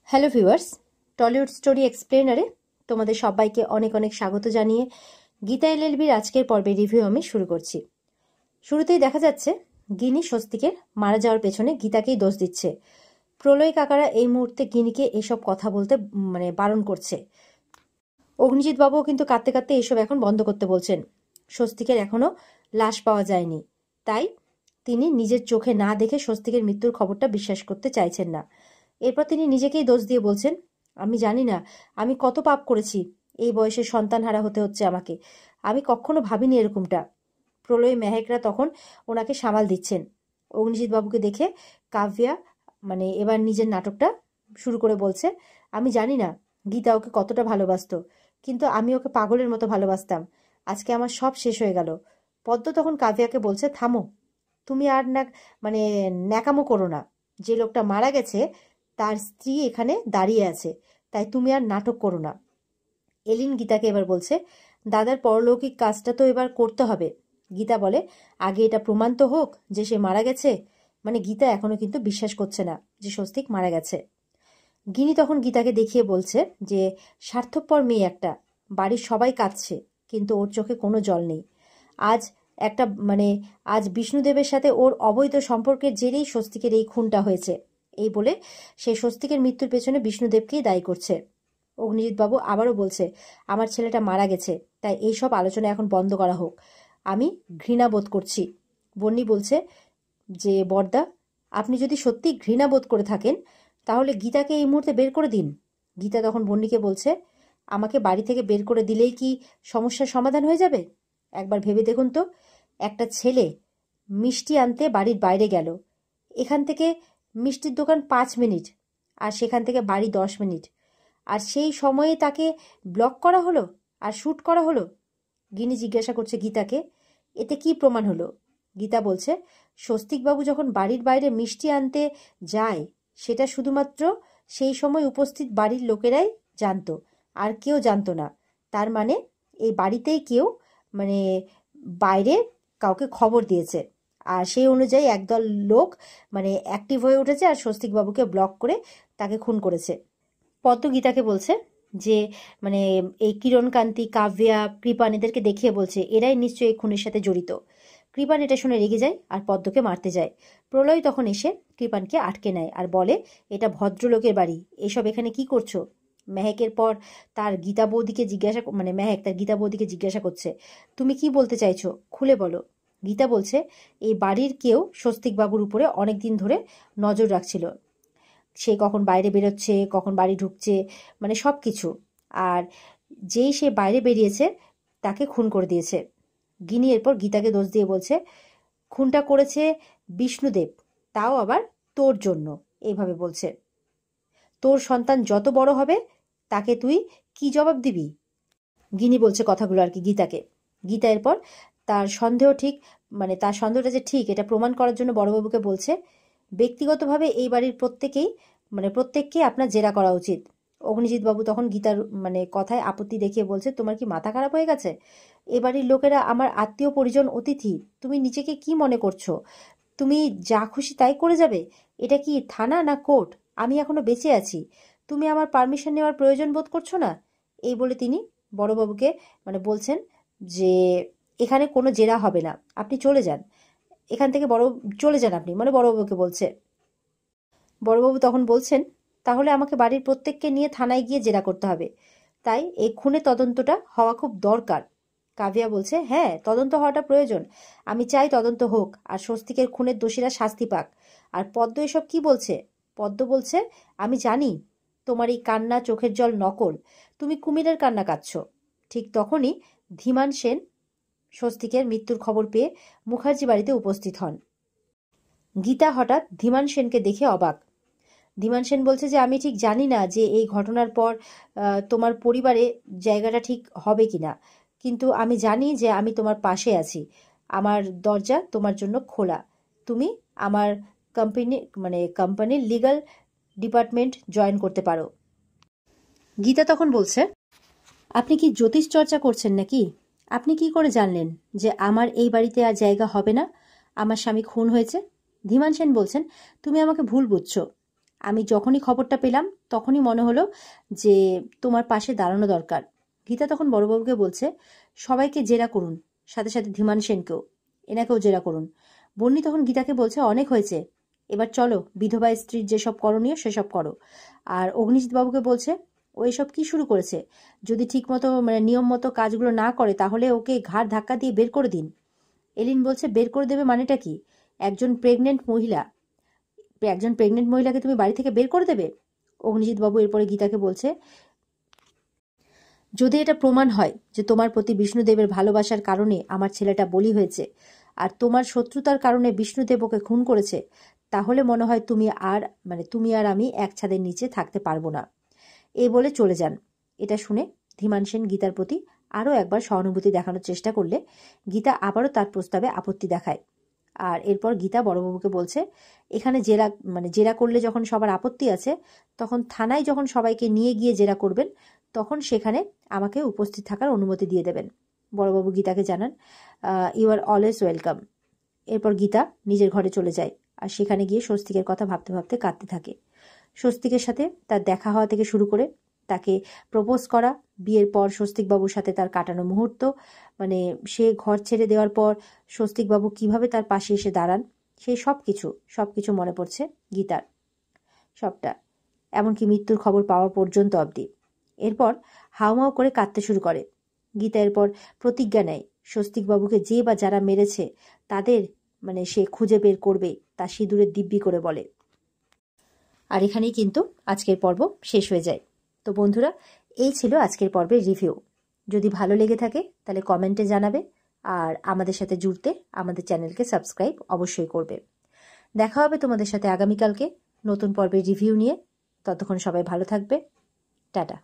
Hello viewers, Tollywood story এক্সপ্লেনারে তোমাদের সবাইকে অনেক অনেক স্বাগত জানিয়ে গীতা এলএলবির আজকের পর্বের রিভিউ আমি শুরু করছি। শুরুতেই দেখা যাচ্ছে গিনি স্বস্তিকের মারা যাওয়ার পেছনে গীতাকেই দোষ দিচ্ছে। প্রলয় কাকারা এই মুহূর্তে গিনিকে এসব কথা বলতে বারণ করছে। অগ্নিজিৎ বাবুও কিন্তু কাঁদতে কাঁদতে এসব এখন বন্ধ করতে বলছেন। স্বস্তিকের এখনো লাশ পাওয়া যায়নি, তাই তিনি নিজের চোখে না দেখে স্বস্তিকের মৃত্যুর খবরটা বিশ্বাস করতে চাইছেন না। এরপর তিনি নিজেকেই দোষ দিয়ে বলছেন, আমি জানি না আমি কত পাপ করেছি, এই বয়সে সন্তানহারা হতে হচ্ছে আমাকে। আমি কখনো ভাবিনি এরকমটা। প্রলয় মেহেকরা তখন ওনাকে সামাল দিচ্ছেন। অগ্নিজিৎ বাবুকে দেখে কাব্যা এবার নিজের নাটকটা শুরু করে বলছে, আমি জানি না গীতা ওকে কতটা ভালোবাসতো, কিন্তু আমি ওকে পাগলের মতো ভালোবাসতাম। আজকে আমার সব শেষ হয়ে গেল। পদ্ম তখন কাব্যাকে বলছে, থামো, তুমি আর না ন্যাকামো করো না। যে লোকটা মারা গেছে তার স্ত্রী এখানে দাঁড়িয়ে আছে, তাই তুমি আর নাটক করো না। এলিন গীতাকে এবার বলছে, দাদার পরলৌকিক কাজটা তো এবার করতে হবে। গীতা বলে, আগে এটা প্রমাণ তো হোক যে সে মারা গেছে। গীতা এখনো কিন্তু বিশ্বাস করছে না যে স্বস্তিক মারা গেছে। গিনি তখন গীতাকে দেখিয়ে বলছে যে স্বার্থপর মেয়ে একটা, বাড়ির সবাই কাঁদছে কিন্তু ওর চোখে কোনো জল নেই। আজ একটা আজ বিষ্ণুদেবের সাথে ওর অবৈধ সম্পর্কের জেরেই স্বস্তিকের এই খুনটা হয়েছে। এই বলে সে স্বস্তিকের মৃত্যুর পেছনে বিষ্ণুদেবকেই দায়ী করছে। অগ্নিজিৎ বাবু আবারও বলছে, আমার ছেলেটা মারা গেছে, তাই এইসব আলোচনা এখন বন্ধ করা হোক। আমি ঘৃণা বোধ করছি। বন্নি বলছে যে বড়দা, আপনি যদি সত্যি ঘৃণা বোধ করে থাকেন তাহলে গীতাকে এই মুহূর্তে বের করে দিন। গীতা তখন বন্নিকে বলছে, আমাকে বাড়ি থেকে বের করে দিলেই কি সমস্যার সমাধান হয়ে যাবে? একবার ভেবে দেখুন তো, একটা ছেলে মিষ্টি আনতে বাড়ির বাইরে গেল, এখান থেকে মিষ্টির দোকান 5 মিনিট আর সেখান থেকে বাড়ি 10 মিনিট, আর সেই সময়ে তাকে ব্লক করা হলো আর শ্যুট করা হলো। গিনি জিজ্ঞাসা করছে গীতাকে, এতে কি প্রমাণ হলো? গীতা বলছে, স্বস্তিকবাবু যখন বাড়ির বাইরে মিষ্টি আনতে যায় সেটা শুধুমাত্র সেই সময় উপস্থিত বাড়ির লোকেরাই জানতো, আর কেউ জানতো না। তার মানে এই বাড়িতেই কেউ বাইরে কাউকে খবর দিয়েছে, আর সেই অনুযায়ী একদল লোক অ্যাক্টিভ হয়ে উঠেছে আর স্বস্তিকবাবুকে ব্লক করে তাকে খুন করেছে। পদ্ম গীতাকে বলছে যে এই কিরণকান্তি, কাব্যা, কৃপান এদেরকে দেখিয়ে বলছে এরাই নিশ্চয়ই এই খুনের সাথে জড়িত। কৃপান এটা শুনে রেগে যায় আর পদ্মকে মারতে যায়। প্রলয় তখন এসে কৃপানকে আটকে নেয় আর বলে, এটা ভদ্রলোকের বাড়ি, এসব এখানে কি করছো? মেহেকের পর তার গীতা বৌদিকে জিজ্ঞাসা মেহেক তার গীতা বৌদিকে জিজ্ঞাসা করছে, তুমি কি বলতে চাইছো, খুলে বলো। গীতা বলছে, এই বাড়ির কেউ স্বস্তিকবাবুর উপরে অনেকদিন ধরে নজর রাখছিল। সে কখন বাইরে বেরোচ্ছে, কখন বাড়ি ঢুকছে, সব কিছু। আর যেই সে বাইরে বেরিয়েছে তাকে খুন করে দিয়েছে। গিনি এরপর গীতাকে দোষ দিয়ে বলছে, খুনটা করেছে বিষ্ণুদেব, তাও আবার তোর জন্য। এইভাবে বলছে, তোর সন্তান যত বড় হবে তাকে তুই কি জবাব দিবি? গিনি বলছে কথাগুলো আর কি গীতাকে। গীতা এরপর তার সন্দেহ ঠিক তার সন্দেহটা যে ঠিক এটা প্রমাণ করার জন্য বড়বাবুকে বলছে, ব্যক্তিগতভাবে এই বাড়ির প্রত্যেককে আপনার জেরা করা উচিত। অগ্নিজিৎ বাবু তখন গীতার কথায় আপত্তি দেখিয়ে বলছে, তোমার কি মাথা খারাপ হয়ে গেছে? এ বাড়ির লোকেরা আমার আত্মীয় পরিজন, অতিথি। তুমি নিজেকে কি মনে করছো? তুমি যা খুশি তাই করে যাবে? এটা কি থানা না কোর্ট? আমি এখনো বেঁচে আছি, তুমি আমার পারমিশন নেওয়ার প্রয়োজন বোধ করছো না? এই বলে তিনি বড়বাবুকে বলছেন যে এখানে কোনো জেরা হবে না, আপনি চলে যান এখান থেকে, চলে যান আপনি, বড়বাবুকে বলছে। বড়বাবু তখন বলছেন, তাহলে আমাকে বাড়ির প্রত্যেককে নিয়ে থানায় গিয়ে জেরা করতে হবে, তাই এই খুনের তদন্তটা হওয়া খুব দরকার। কাভিয়া বলছে, হ্যাঁ, তদন্ত হওয়াটা প্রয়োজন, আমি চাই তদন্ত হোক আর স্বস্তিকের খুনের দোষীরা শাস্তি পাক। আর পদ্ম এসব কি বলছে? পদ্ম বলছে, আমি জানি তোমার এই কান্না, চোখের জল নকল, তুমি কুমিরের কান্না কাঁদছ। ঠিক তখনই ধীমান সেন স্বস্তিকের মৃত্যুর খবর পেয়ে মুখার্জি বাড়িতে উপস্থিত হন। গীতা হঠাৎ ধীমান সেনকে দেখে অবাক। ধীমান সেন বলছে যে আমি ঠিক জানি না যে এই ঘটনার পর তোমার পরিবারে জায়গাটা ঠিক হবে কিনা, কিন্তু আমি জানি যে আমি তোমার পাশে আছি, আমার দরজা তোমার জন্য খোলা, তুমি আমার কোম্পানির লিগ্যাল ডিপার্টমেন্ট জয়েন করতে পারো। গীতা তখন বলছে, আপনি কি জ্যোতিষ চর্চা করছেন নাকি? আপনি কি করে জানলেন যে আমার এই বাড়িতে আর জায়গা হবে না? আমার স্বামী খুন হয়েছে। ধীমান সেন বলছেন, তুমি আমাকে ভুল বুঝছো, আমি যখনই খবরটা পেলাম তখনই মনে হলো যে তোমার পাশে দাঁড়ানো দরকার। গীতা তখন বড়বাবুকে বলছে, সবাইকে জেরা করুন, সাথে সাথে ধীমান সেনকেও, এনাকেও জেরা করুন। বন্নি তখন গীতাকে বলছে, অনেক হয়েছে, এবার চলো বিধবা স্ত্রীর যেসব করণীয় সেসব করো। আর অগ্নিজিৎ বাবুকে বলছে, ও এসব কি শুরু করেছে, যদি ঠিকমতো মানে নিয়ম মতো কাজগুলো না করে তাহলে ওকে ঘাড় ধাক্কা দিয়ে বের করে দিন। এলিন বলছে, বের করে দেবে মানেটা কি? একজন প্রেগনেন্ট মহিলাকে তুমি বাড়ি থেকে বের করে দেবে? অগ্নিজিৎ বাবু এরপরে গীতাকে বলছে, যদি এটা প্রমাণ হয় যে তোমার প্রতি বিষ্ণুদেবের ভালোবাসার কারণে আমার ছেলেটা বলি হয়েছে আর তোমার শত্রুতার কারণে বিষ্ণুদেব ওকে খুন করেছে, তাহলে মনে হয় তুমি আর আমি এক ছাদের নিচে থাকতে পারবো না। এই বলে চলে যান। এটা শুনে ধীমান সেন গীতার প্রতি আরও একবার সহানুভূতি দেখানোর চেষ্টা করলে গীতা আবারও তার প্রস্তাবে আপত্তি দেখায়। আর এরপর গীতা বড়বাবুকে বলছে, এখানে জেরা করলে যখন সবার আপত্তি আছে, তখন থানায় যখন সবাইকে নিয়ে গিয়ে জেরা করবেন তখন সেখানে আমাকে উপস্থিত থাকার অনুমতি দিয়ে দেবেন। বড়বাবু গীতাকে জানান, ইউ আর অলওয়েজ ওয়েলকাম। এরপর গীতা নিজের ঘরে চলে যায় আর সেখানে গিয়ে স্বস্তিকের কথা ভাবতে ভাবতে কাঁদতে থাকে। স্বস্তিকের সাথে তার দেখা হওয়া থেকে শুরু করে তাকে প্রপোজ করা, বিয়ের পর স্বস্তিকবাবুর সাথে তার কাটানো মুহূর্ত, মানে সে ঘর ছেড়ে দেওয়ার পর স্বস্তিকবাবু কিভাবে তার পাশে এসে দাঁড়ান, সেই সবকিছু মনে পড়ছে গীতার, সবটা, এমনকি মৃত্যুর খবর পাওয়া পর্যন্ত অবধি। এরপর হাউমাউ করে কাঁদতে শুরু করে গীতা। এরপর প্রতিজ্ঞা নেয়, স্বস্তিকবাবুকে যে বা যারা মেরেছে তাদের সে খুঁজে বের করবে, তা সিঁদুরের দিব্যি করে বলে। আর এখানেই কিন্তু আজকের পর্ব শেষ হয়ে যায়। তো বন্ধুরা, এই ছিল আজকের পর্বের রিভিউ। যদি ভালো লেগে থাকে তাহলে কমেন্টে জানাবে, আর আমাদের সাথে জুড়তে আমাদের চ্যানেলকে সাবস্ক্রাইব অবশ্যই করবে। দেখা হবে তোমাদের সাথে আগামীকালকে নতুন পর্বের রিভিউ নিয়ে। ততক্ষণ সবাই ভালো থাকবে। টাটা।